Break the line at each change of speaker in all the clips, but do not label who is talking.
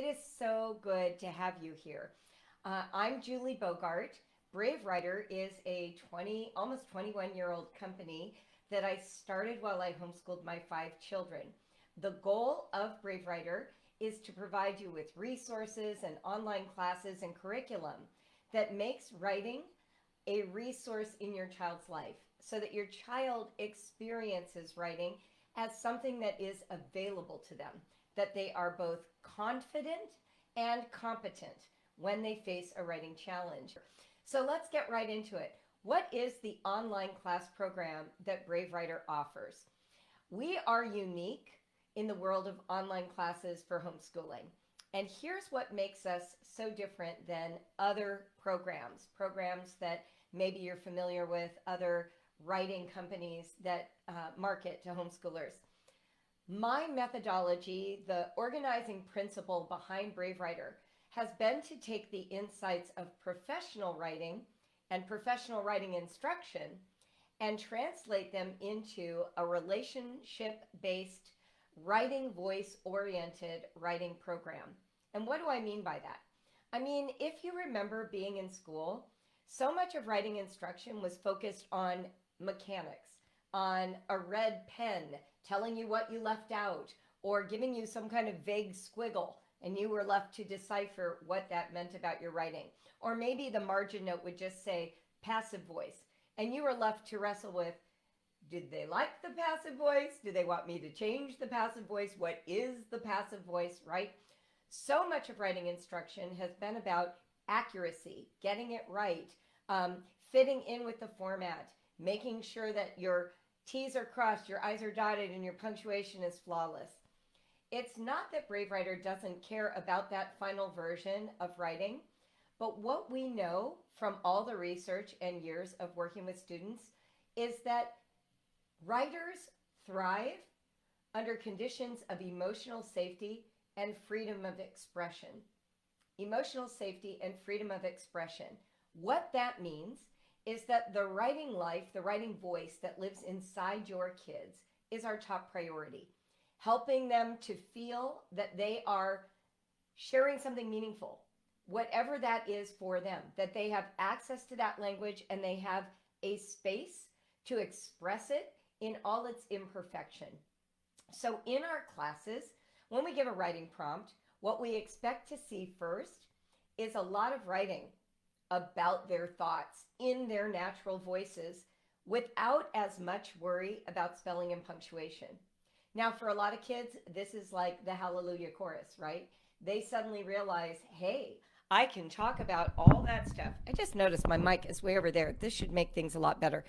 is so good to have you here. I'm Julie Bogart. Brave Writer is a almost 21-year-old company that I started while I homeschooled my 5 children. The goal of Brave Writer is to provide you with resources and online classes and curriculum that makes writing a resource in your child's life so that your child experiences writing as something that is available to them, that they are both confident and competent when they face a writing challenge. So let's get right into it. What is the online class program that Brave Writer offers? We are unique in the world of online classes for homeschooling. And here's what makes us so different than other programs that maybe you're familiar with, other writing companies that market to homeschoolers. My methodology, the organizing principle behind Brave Writer, has been to take the insights of professional writing and professional writing instruction and translate them into a relationship-based, writing voice-oriented writing program. And what do I mean by that? I mean, if you remember being in school, so much of writing instruction was focused on mechanics, on a red pen telling you what you left out, or giving you some kind of vague squiggle, and you were left to decipher what that meant about your writing. Or maybe the margin note would just say passive voice, and you were left to wrestle with, did they like the passive voice? Do they want me to change the passive voice? What is the passive voice, right? So much of writing instruction has been about accuracy, getting it right, fitting in with the format, making sure that your T's are crossed, your I's are dotted, and your punctuation is flawless. It's not that Brave Writer doesn't care about that final version of writing, but what we know from all the research and years of working with students is that writers thrive under conditions of emotional safety and freedom of expression. Emotional safety and freedom of expression. What that means is that the writing life, the writing voice that lives inside your kids is our top priority. Helping them to feel that they are sharing something meaningful, whatever that is for them, that they have access to that language and they have a space to express it in all its imperfection. So in our classes, when we give a writing prompt, what we expect to see first is a lot of writing about their thoughts in their natural voices without as much worry about spelling and punctuation. Now, for a lot of kids, this is like the Hallelujah chorus, right? They suddenly realize, hey, I can talk about all that stuff. I just noticed my mic is way over there. This should make things a lot better.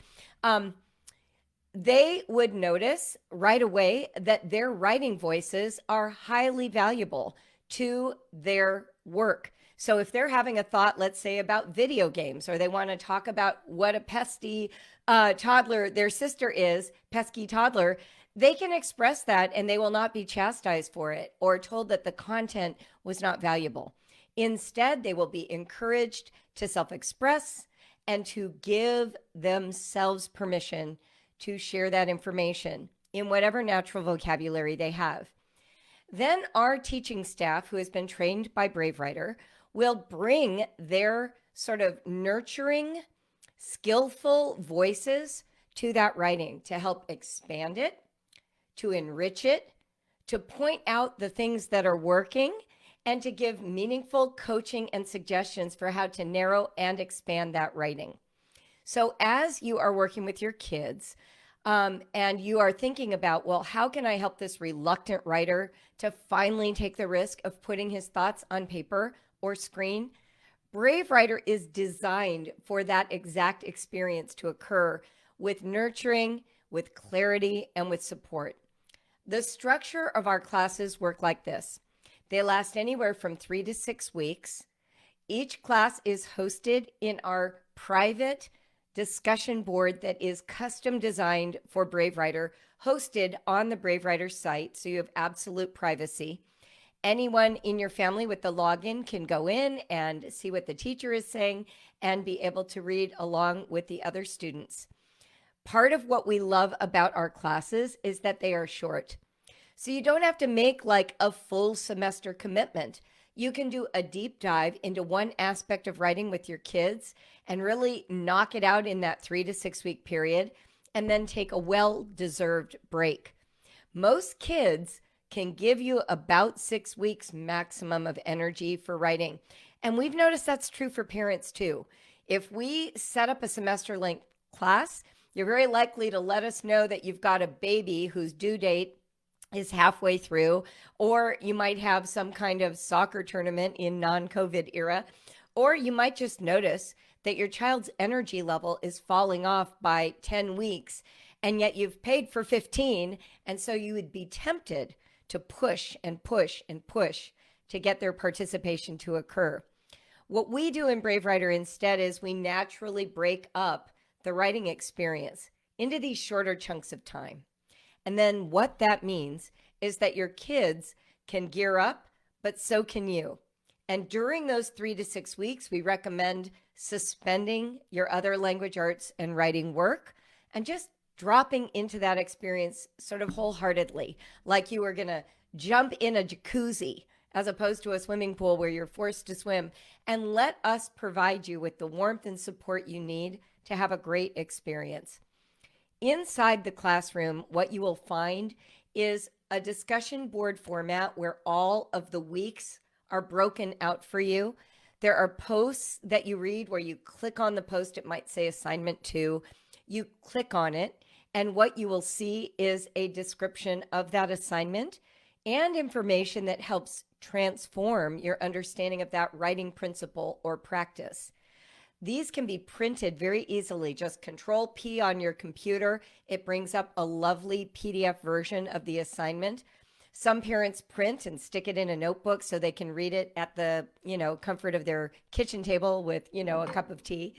They would notice right away that their writing voices are highly valuable to their work. So if they're having a thought, let's say about video games, or they want to talk about what a pesky toddler their sister is, pesky toddler, they can express that and they will not be chastised for it or told that the content was not valuable. Instead, they will be encouraged to self-express and to give themselves permission to share that information in whatever natural vocabulary they have. Then our teaching staff, who has been trained by Brave Writer, will bring their sort of nurturing, skillful voices to that writing to help expand it, to enrich it, to point out the things that are working, and to give meaningful coaching and suggestions for how to narrow and expand that writing. So as you are working with your kids, and you are thinking about, well, how can I help this reluctant writer to finally take the risk of putting his thoughts on paper or screen? Brave Writer is designed for that exact experience to occur with nurturing, with clarity, and with support. The structure of our classes work like this. They last anywhere from 3 to 6 weeks. Each class is hosted in our private discussion board that is custom designed for Brave Writer, hosted on the Brave Writer site, so you have absolute privacy. Anyone in your family with the login can go in and see what the teacher is saying and be able to read along with the other students. Part of what we love about our classes is that they are short. So you don't have to make like a full semester commitment. You can do a deep dive into one aspect of writing with your kids and really knock it out in that 3 to 6 week period, and then take a well deserved break. Most kids can give you about 6 weeks maximum of energy for writing. And we've noticed that's true for parents too. If we set up a semester length class, you're very likely to let us know that you've got a baby whose due date is halfway through, or you might have some kind of soccer tournament in non-COVID era, or you might just notice that your child's energy level is falling off by 10 weeks, and yet you've paid for 15, and so you would be tempted to push and push and push to get their participation to occur. What we do in Brave Writer instead is we naturally break up the writing experience into these shorter chunks of time. And then what that means is that your kids can gear up, but so can you. And during those 3 to 6 weeks, we recommend suspending your other language arts and writing work and just dropping into that experience sort of wholeheartedly, like you were going to jump in a jacuzzi as opposed to a swimming pool where you're forced to swim, and let us provide you with the warmth and support you need to have a great experience. Inside the classroom, what you will find is a discussion board format where all of the weeks are broken out for you. There are posts that you read where you click on the post, it might say assignment 2. You click on it, and what you will see is a description of that assignment and information that helps transform your understanding of that writing principle or practice. These can be printed very easily. Just Control P on your computer. It brings up a lovely PDF version of the assignment. Some parents print and stick it in a notebook so they can read it at the, comfort of their kitchen table with, a cup of tea.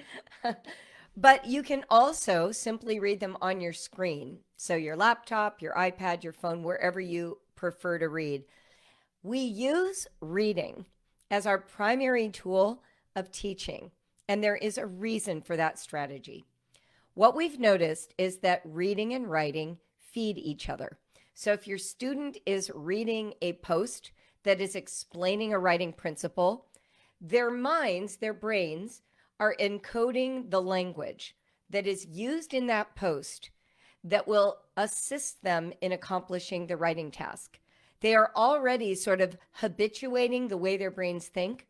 But you can also simply read them on your screen. So your laptop, your iPad, your phone, wherever you prefer to read. We use reading as our primary tool of teaching, and there is a reason for that strategy. What we've noticed is that reading and writing feed each other. So if your student is reading a post that is explaining a writing principle, their minds, their brains, are encoding the language that is used in that post that will assist them in accomplishing the writing task. They are already sort of habituating the way their brains think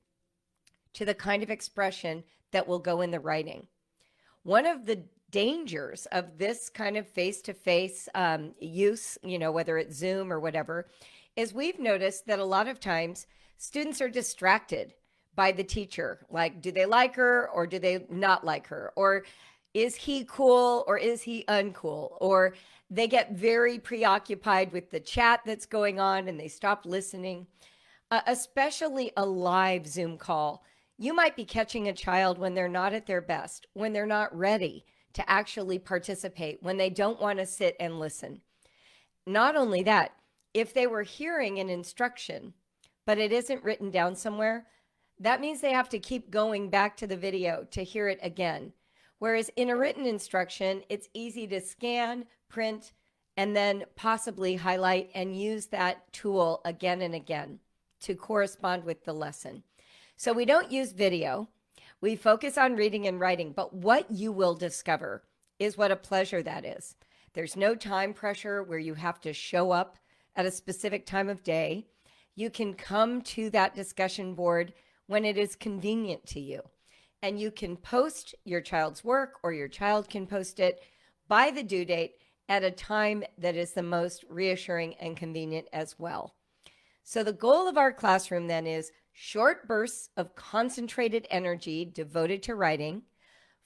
to the kind of expression that will go in the writing. One of the dangers of this kind of face-to-face use, whether it's Zoom or whatever, is we've noticed that a lot of times students are distracted by the teacher. Like, do they like her or do they not like her? Or is he cool or is he uncool? Or they get very preoccupied with the chat that's going on and they stop listening. Especially a live Zoom call. You might be catching a child when they're not at their best, when they're not ready to actually participate, when they don't want to sit and listen. Not only that, if they were hearing an instruction, but it isn't written down somewhere, that means they have to keep going back to the video to hear it again. Whereas in a written instruction, it's easy to scan, print, and then possibly highlight and use that tool again and again to correspond with the lesson. So we don't use video. We focus on reading and writing, but what you will discover is what a pleasure that is. There's no time pressure where you have to show up at a specific time of day. You can come to that discussion board when it is convenient to you. And you can post your child's work, or your child can post it by the due date at a time that is the most reassuring and convenient as well. So the goal of our classroom then is short bursts of concentrated energy devoted to writing,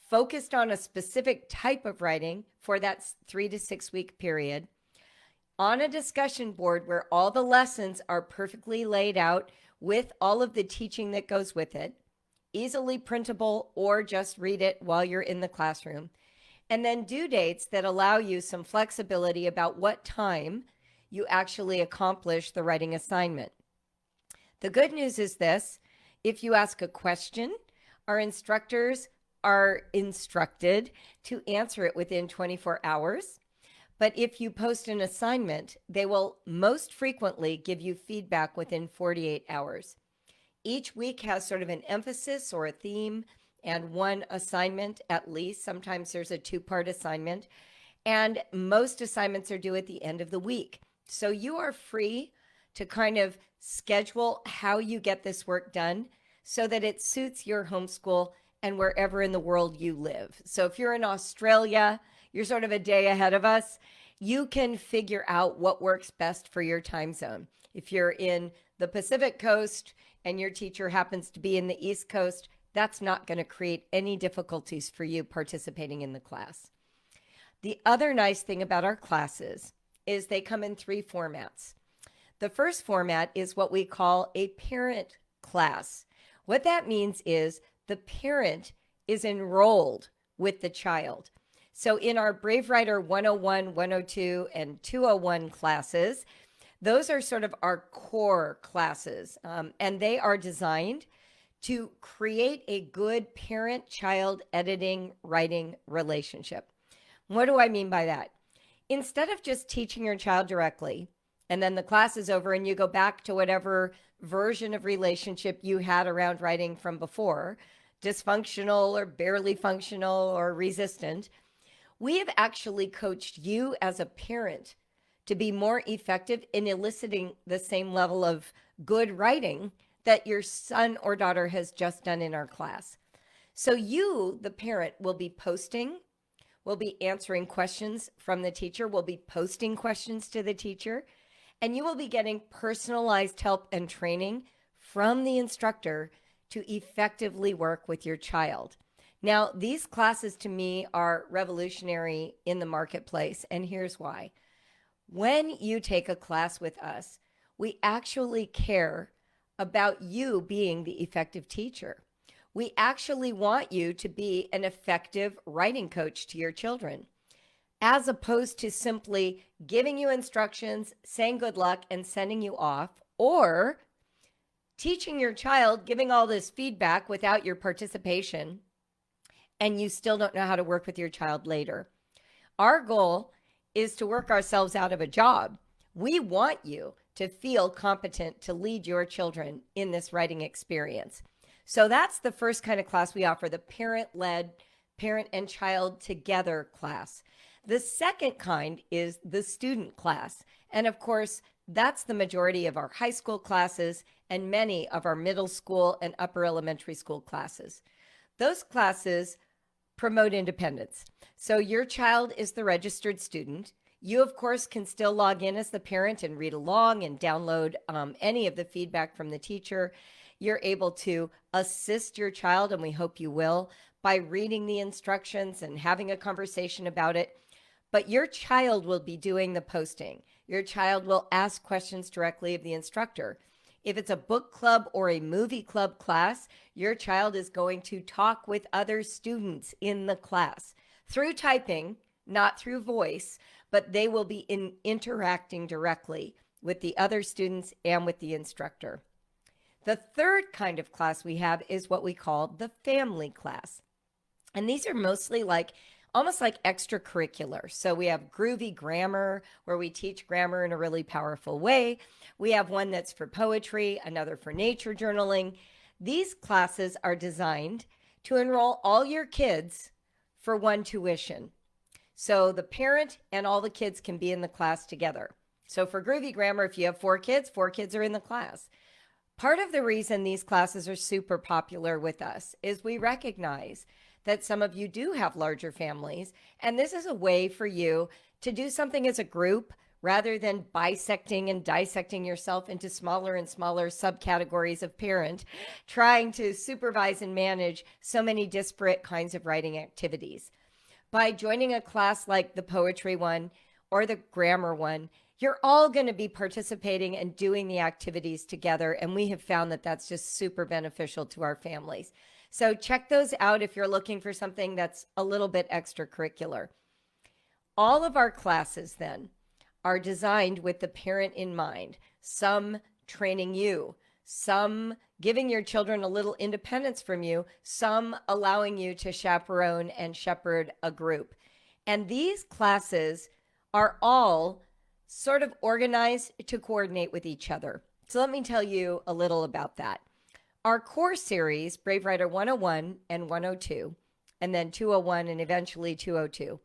focused on a specific type of writing for that 3 to 6 week period, on a discussion board where all the lessons are perfectly laid out with all of the teaching that goes with it, easily printable, or just read it while you're in the classroom, and then due dates that allow you some flexibility about what time you actually accomplish the writing assignment. The good news is this: if you ask a question, our instructors are instructed to answer it within 24 hours. But if you post an assignment, they will most frequently give you feedback within 48 hours. Each week has sort of an emphasis or a theme and one assignment at least. Sometimes there's a two-part assignment, and most assignments are due at the end of the week. So you are free to kind of schedule how you get this work done so that it suits your homeschool and wherever in the world you live. So if you're in Australia, you're sort of a day ahead of us. You can figure out what works best for your time zone. If you're in the Pacific Coast and your teacher happens to be in the East Coast, that's not going to create any difficulties for you participating in the class. The other nice thing about our classes is they come in three formats. The first format is what we call a parent class. What that means is the parent is enrolled with the child. So in our Brave Writer 101, 102, and 201 classes, those are sort of our core classes, and they are designed to create a good parent-child editing, writing relationship. What do I mean by that? Instead of just teaching your child directly, and then the class is over and you go back to whatever version of relationship you had around writing from before, dysfunctional or barely functional or resistant, we have actually coached you as a parent to be more effective in eliciting the same level of good writing that your son or daughter has just done in our class. So you, the parent, will be posting, will be answering questions from the teacher, will be posting questions to the teacher, and you will be getting personalized help and training from the instructor to effectively work with your child. Now, these classes to me are revolutionary in the marketplace, and here's why. When you take a class with us, we actually care about you being the effective teacher. We actually want you to be an effective writing coach to your children, as opposed to simply giving you instructions, saying good luck, and sending you off, or teaching your child, giving all this feedback without your participation, and you still don't know how to work with your child later. Our goal is to work ourselves out of a job. We want you to feel competent to lead your children in this writing experience. So that's the first kind of class we offer, the parent-led, parent and child together class. The second kind is the student class. And of course, that's the majority of our high school classes and many of our middle school and upper elementary school classes. Those classes promote independence. So your child is the registered student. You, of course, can still log in as the parent and read along and download any of the feedback from the teacher. You're able to assist your child, and we hope you will, by reading the instructions and having a conversation about it. But your child will be doing the posting. Your child will ask questions directly of the instructor. If it's a book club or a movie club class, your child is going to talk with other students in the class through typing, not through voice, but they will be interacting directly with the other students and with the instructor. The third kind of class we have is what we call the family class. And these are mostly almost like extracurricular. So we have groovy grammar, where we teach grammar in a really powerful way. We have one that's for poetry, another for nature journaling. These classes are designed to enroll all your kids for one tuition. So the parent and all the kids can be in the class together. So for groovy grammar, if you have 4 kids are in the class. Part of the reason these classes are super popular with us is we recognize that some of you do have larger families, and this is a way for you to do something as a group rather than bisecting and dissecting yourself into smaller and smaller subcategories of parent, trying to supervise and manage so many disparate kinds of writing activities. By joining a class like the poetry one or the grammar one, you're all going to be participating and doing the activities together, and we have found that that's just super beneficial to our families. So check those out if you're looking for something that's a little bit extracurricular. All of our classes then are designed with the parent in mind, some training you, some giving your children a little independence from you, some allowing you to chaperone and shepherd a group. And these classes are all sort of organized to coordinate with each other. So let me tell you a little about that. Our core series, Brave Writer 101 and 102, and then 201 and eventually 202,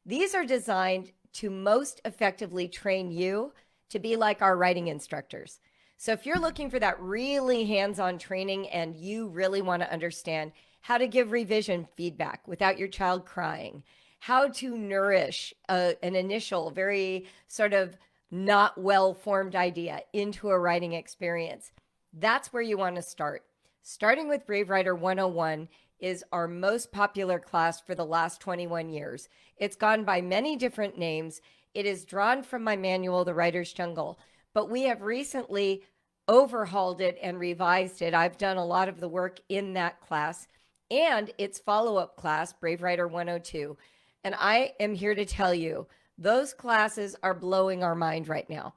these are designed to most effectively train you to be like our writing instructors. So if you're looking for that really hands-on training and you really want to understand how to give revision feedback without your child crying, how to nourish an initial, very sort of not well-formed idea into a writing experience, that's where you want to start. Starting with Brave Writer 101 is our most popular class for the last 21 years. It's gone by many different names. It is drawn from my manual, The Writer's Jungle, but we have recently overhauled it and revised it. I've done a lot of the work in that class and its follow-up class, Brave Writer 102. And I am here to tell you, those classes are blowing our mind right now.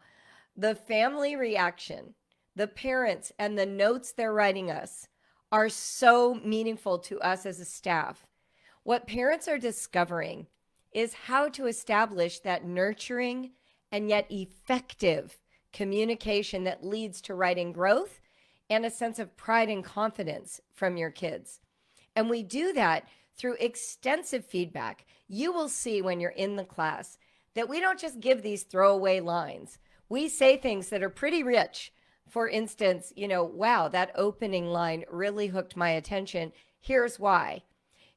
The family reaction, the parents, and the notes they're writing us are so meaningful to us as a staff. What parents are discovering is how to establish that nurturing and yet effective communication that leads to writing growth and a sense of pride and confidence from your kids. And we do that through extensive feedback. You will see when you're in the class that we don't just give these throwaway lines. We say things that are pretty rich. For instance, wow, that opening line really hooked my attention. Here's why.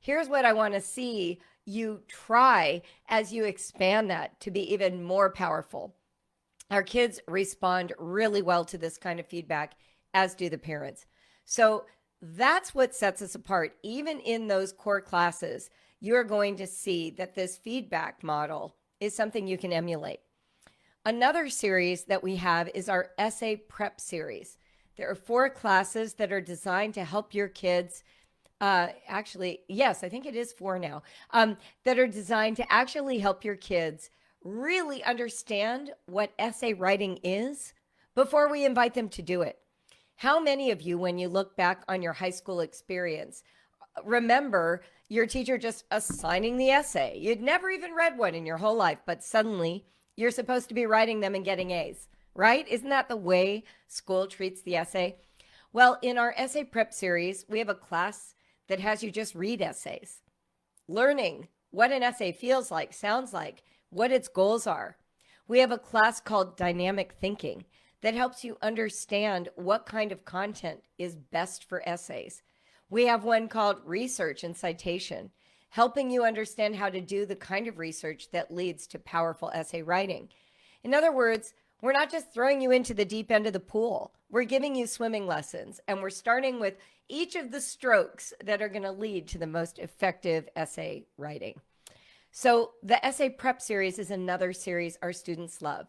Here's what I want to see you try as you expand that to be even more powerful. Our kids respond really well to this kind of feedback, as do the parents. So that's what sets us apart. Even in those core classes, you're going to see that this feedback model is something you can emulate. Another series that we have is our essay prep series. There are 4 classes that are designed to help your kids. Yes, I think it is 4 now, that are designed to actually help your kids really understand what essay writing is before we invite them to do it. How many of you, when you look back on your high school experience, remember your teacher just assigning the essay? You'd never even read one in your whole life, but suddenly you're supposed to be writing them and getting A's, right? Isn't that the way school treats the essay? Well, in our essay prep series, we have a class that has you just read essays, learning what an essay feels like, sounds like, what its goals are. We have a class called Dynamic Thinking that helps you understand what kind of content is best for essays. We have one called Research and Citation, helping you understand how to do the kind of research that leads to powerful essay writing. In other words, we're not just throwing you into the deep end of the pool. We're giving you swimming lessons, and we're starting with each of the strokes that are going to lead to the most effective essay writing. So the essay prep series is another series our students love.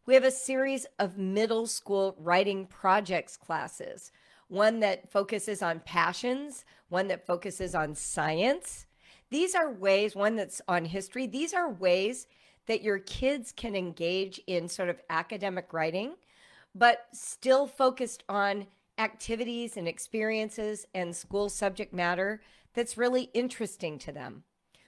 We have a series of middle school writing projects classes, one that focuses on passions, one that focuses on science. These are ways, one that's on history. These are ways that your kids can engage in sort of academic writing, but still focused on activities and experiences and school subject matter that's really interesting to them.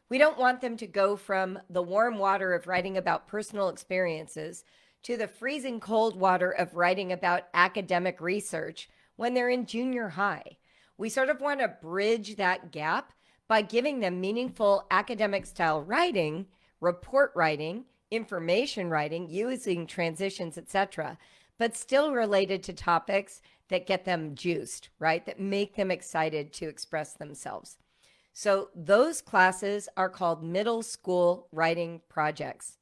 We don't want them to go from the warm water of writing about personal experiences to the freezing cold water of writing about academic research when they're in junior high. We sort of want to bridge that gap by giving them meaningful academic style writing, report writing, information writing, using transitions, etc., but still related to topics that get them juiced, right? That make them excited to express themselves. So those classes are called middle school writing projects.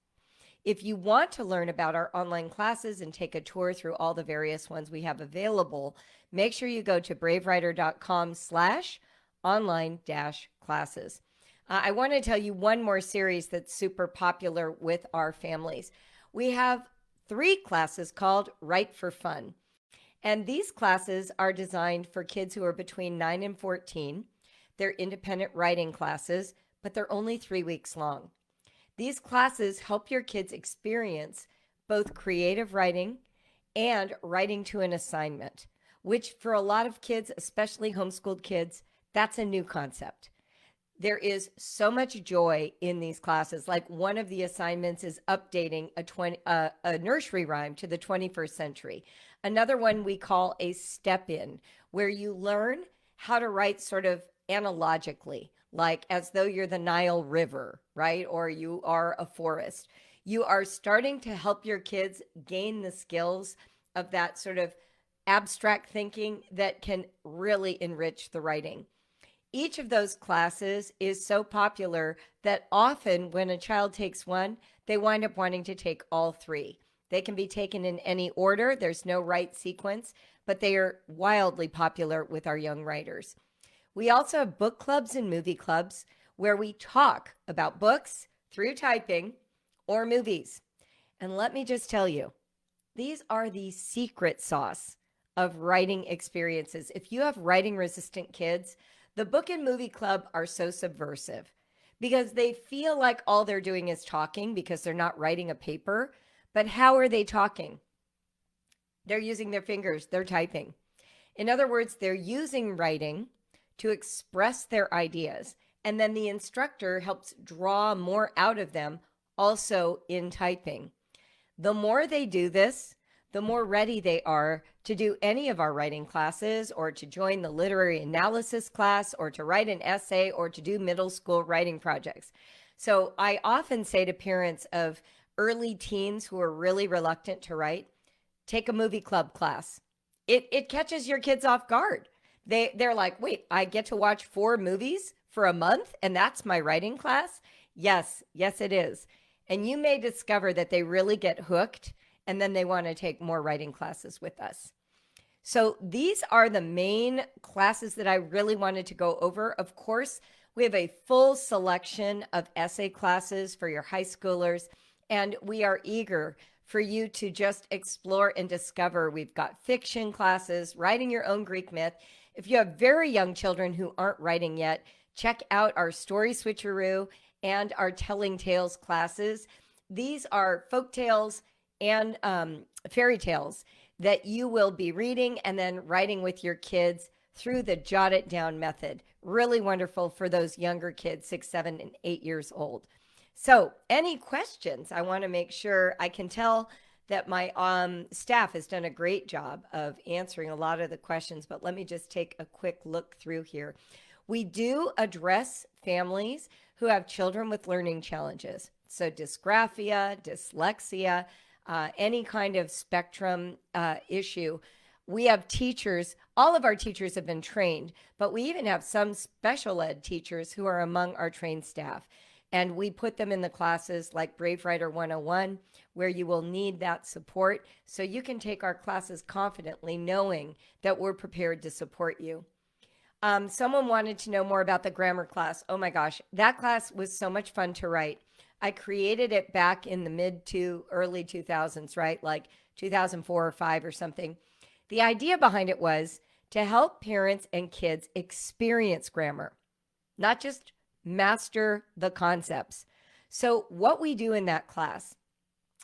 If you want to learn about our online classes and take a tour through all the various ones we have available, make sure you go to bravewriter.com/online-classes. I want to tell you one more series that's super popular with our families. We have 3 classes called Write for Fun. And these classes are designed for kids who are between 9 and 14. They're independent writing classes, but they're only 3 weeks long. These classes help your kids experience both creative writing and writing to an assignment, which for a lot of kids, especially homeschooled kids, that's a new concept. There is so much joy in these classes. Like one of the assignments is updating a nursery rhyme to the 21st century. Another one we call a step in, where you learn how to write sort of analogically, like as though you're the Nile River, right? Or you are a forest. You are starting to help your kids gain the skills of that sort of abstract thinking that can really enrich the writing. Each of those classes is so popular that often when a child takes one, they wind up wanting to take all three. They can be taken in any order, there's no right sequence, but they are wildly popular with our young writers. We also have book clubs and movie clubs where we talk about books through typing or movies. And let me just tell you, these are the secret sauce of writing experiences. If you have writing resistant kids, the book and movie club are so subversive because they feel like all they're doing is talking because they're not writing a paper. But how are they talking? They're using their fingers, they're typing. In other words, they're using writing to express their ideas. And then the instructor helps draw more out of them also in typing. The more they do this, the more ready they are to do any of our writing classes or to join the literary analysis class or to write an essay or to do middle school writing projects. So I often say to parents of early teens who are really reluctant to write, take a movie club class. It catches your kids off guard. They're like, wait, I get to watch 4 movies for a month and that's my writing class? Yes, it is. And you may discover that they really get hooked and then they want to take more writing classes with us. So these are the main classes that I really wanted to go over. Of course, we have a full selection of essay classes for your high schoolers, and we are eager for you to just explore and discover. We've got fiction classes, writing your own Greek myth. If you have very young children who aren't writing yet, check out our Story Switcheroo and our Telling Tales classes. These are folk tales and fairy tales that you will be reading and then writing with your kids through the jot it down method. Really wonderful for those younger kids, 6, 7, and 8 years old. So any questions? I want to make sure. I can tell that my staff has done a great job of answering a lot of the questions, but let me just take a quick look through here. We do address families who have children with learning challenges. So dysgraphia, dyslexia, any kind of spectrum issue. We have teachers, all of our teachers have been trained, but we even have some special ed teachers who are among our trained staff. And we put them in the classes like Brave Writer 101, where you will need that support so you can take our classes confidently, knowing that we're prepared to support you. Someone wanted to know more about the grammar class. Oh my gosh, that class was so much fun to write. I created it back in the mid to early 2000s, right? Like 2004 or 5 or something. The idea behind it was to help parents and kids experience grammar, not just master the concepts. So what we do in that class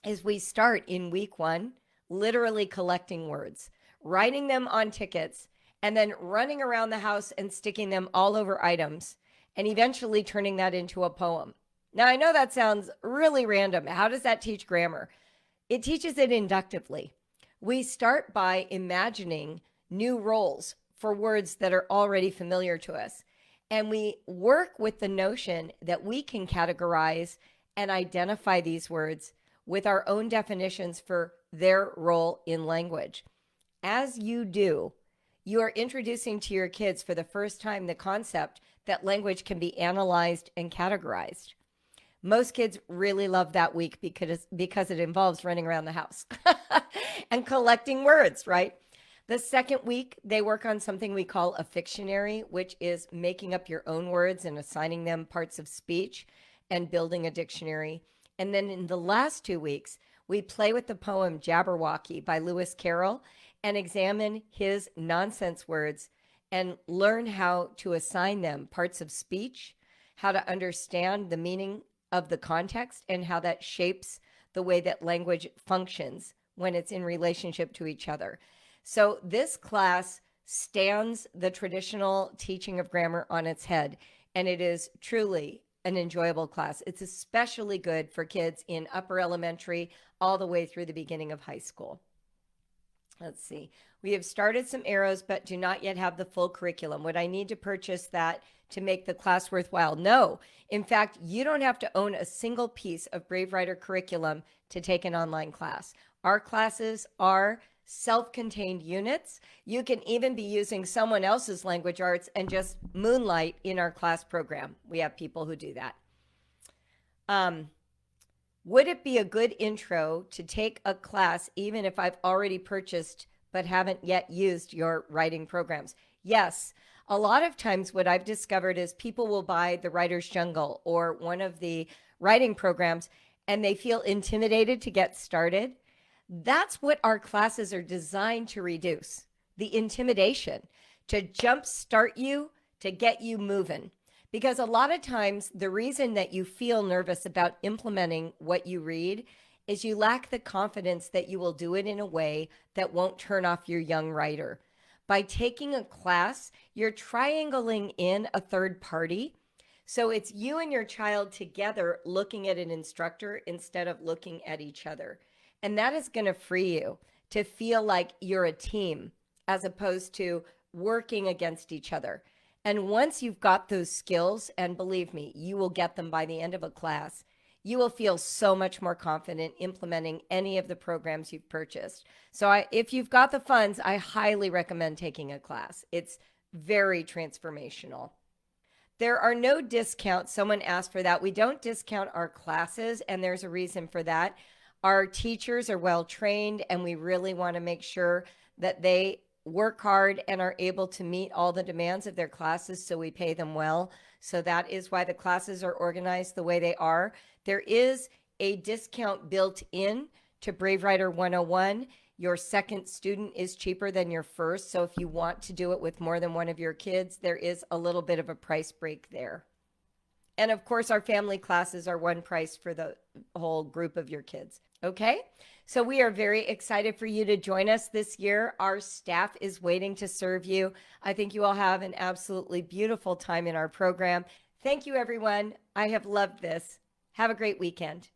is we start in week 1, literally collecting words, writing them on tickets, and then running around the house and sticking them all over items, and eventually turning that into a poem. Now, I know that sounds really random. How does that teach grammar? It teaches it inductively. We start by imagining new roles for words that are already familiar to us. And we work with the notion that we can categorize and identify these words with our own definitions for their role in language. As you do, you are introducing to your kids for the first time the concept that language can be analyzed and categorized. Most kids really love that week because it involves running around the house and collecting words, right? The second week, they work on something we call a fictionary, which is making up your own words and assigning them parts of speech and building a dictionary. And then in the last 2 weeks, we play with the poem Jabberwocky by Lewis Carroll and examine his nonsense words and learn how to assign them parts of speech, how to understand the meaning of the context, and how that shapes the way that language functions when it's in relationship to each other. So this class stands the traditional teaching of grammar on its head. and it is truly an enjoyable class. It's especially good for kids in upper elementary all the way through the beginning of high school. Let's see. We have started some arrows, but do not yet have the full curriculum. Would I need to purchase that to make the class worthwhile? No. In fact, you don't have to own a single piece of Brave Writer curriculum to take an online class. Our classes are self-contained units. You can even be using someone else's language arts and just moonlight in our class program. We have people who do that. Would it be a good intro to take a class even if I've already purchased but haven't yet used your writing programs? Yes. A lot of times what I've discovered is people will buy the Writer's Jungle or one of the writing programs and they feel intimidated to get started. That's what our classes are designed to reduce, the intimidation, to jumpstart you, to get you moving. Because a lot of times the reason that you feel nervous about implementing what you read is you lack the confidence that you will do it in a way that won't turn off your young writer. By taking a class, you're triangling in a third party. So it's you and your child together looking at an instructor instead of looking at each other. And that is going to free you to feel like you're a team as opposed to working against each other. And once you've got those skills, and believe me, you will get them by the end of a class, you will feel so much more confident implementing any of the programs you've purchased. So if you've got the funds, I highly recommend taking a class. It's very transformational. There are no discounts. Someone asked for that. We don't discount our classes, and there's a reason for that. Our teachers are well trained, and we really want to make sure that they work hard and are able to meet all the demands of their classes, so we pay them well. So that is why the classes are organized the way they are. There is a discount built in to Brave Writer 101. Your second student is cheaper than your first. So if you want to do it with more than one of your kids, there is a little bit of a price break there. And of course, our family classes are one price for the whole group of your kids. Okay, so we are very excited for you to join us this year. Our staff is waiting to serve you. I think you all have an absolutely beautiful time in our program. Thank you, everyone. I have loved this. Have a great weekend.